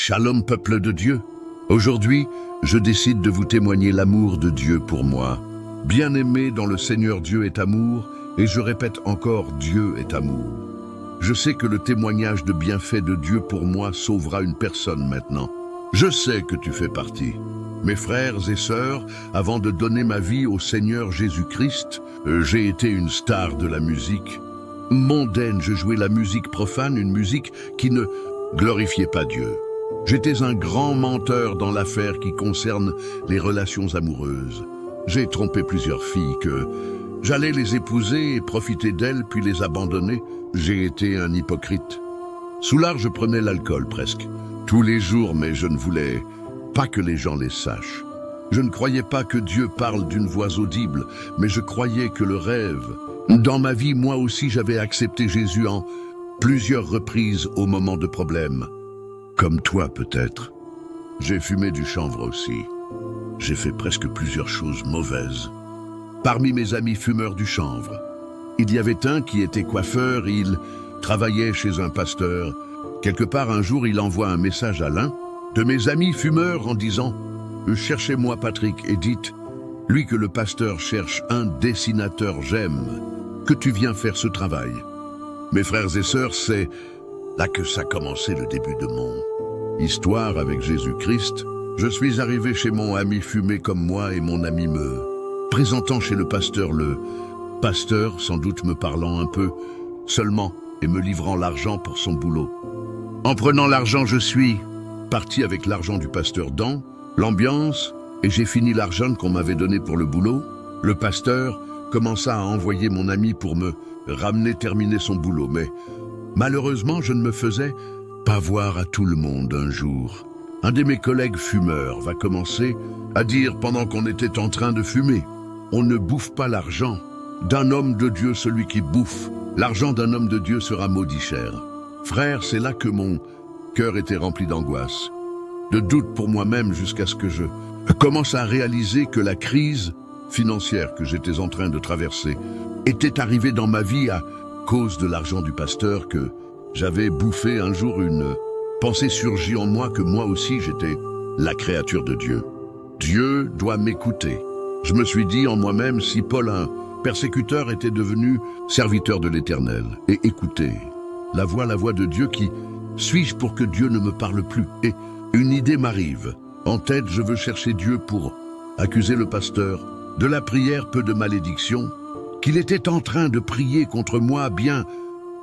Shalom peuple de Dieu. Aujourd'hui, je décide de vous témoigner l'amour de Dieu pour moi. Bien-aimé dans le Seigneur, Dieu est amour, et je répète encore, Dieu est amour. Je sais que le témoignage de bienfait de Dieu pour moi sauvera une personne maintenant. Je sais que tu fais partie. Mes frères et sœurs, avant de donner ma vie au Seigneur Jésus-Christ, j'ai été une star de la musique. Mondaine, je jouais la musique profane, une musique qui ne glorifiait pas Dieu. J'étais un grand menteur dans l'affaire qui concerne les relations amoureuses. J'ai trompé plusieurs filles que j'allais les épouser et profiter d'elles puis les abandonner. J'ai été un hypocrite. Sous l'art, je prenais l'alcool presque tous les jours, mais je ne voulais pas que les gens les sachent. Je ne croyais pas que Dieu parle d'une voix audible, mais je croyais que le rêve. Dans ma vie, moi aussi, j'avais accepté Jésus en plusieurs reprises au moment de problèmes. Comme toi peut-être. J'ai fumé du chanvre aussi. J'ai fait presque plusieurs choses mauvaises. Parmi mes amis fumeurs du chanvre, il y avait un qui était coiffeur, il travaillait chez un pasteur. Quelque part un jour, il envoie un message à l'un de mes amis fumeurs en disant « Cherchez-moi Patrick et dites, lui que le pasteur cherche un dessinateur, j'aime, que tu viens faire ce travail. » Mes frères et sœurs, c'est là que ça commençait le début de mon histoire avec Jésus-Christ. Je suis arrivé chez mon ami fumé comme moi et mon ami me présentant chez le pasteur, sans doute me parlant un peu seulement et me livrant l'argent pour son boulot. En prenant l'argent, je suis parti avec l'argent du pasteur dans l'ambiance et j'ai fini l'argent qu'on m'avait donné pour le boulot. Le pasteur commença à envoyer mon ami pour me ramener terminer son boulot, mais malheureusement, je ne me faisais pas voir à tout le monde un jour. Un de mes collègues fumeurs va commencer à dire pendant qu'on était en train de fumer, « On ne bouffe pas l'argent d'un homme de Dieu, celui qui bouffe. L'argent d'un homme de Dieu sera maudit cher. » Frère, c'est là que mon cœur était rempli d'angoisse, de doute pour moi-même jusqu'à ce que je commence à réaliser que la crise financière que j'étais en train de traverser était arrivée dans ma vie à cause de l'argent du pasteur que j'avais bouffé un jour. Une pensée surgit en moi que moi aussi j'étais la créature de Dieu. Dieu doit m'écouter. Je me suis dit en moi-même, si Paul, un persécuteur, était devenu serviteur de l'Éternel et écoutait la voix de Dieu, qui suis-je pour que Dieu ne me parle plus? Et une idée m'arrive. En tête, je veux chercher Dieu pour accuser le pasteur de la prière, peu de malédiction, qu'il était en train de prier contre moi. Bien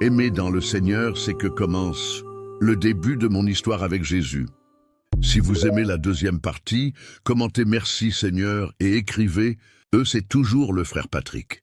aimé dans le Seigneur, c'est que commence le début de mon histoire avec Jésus. Si vous aimez la deuxième partie, commentez merci Seigneur et écrivez, c'est toujours le frère Patrick.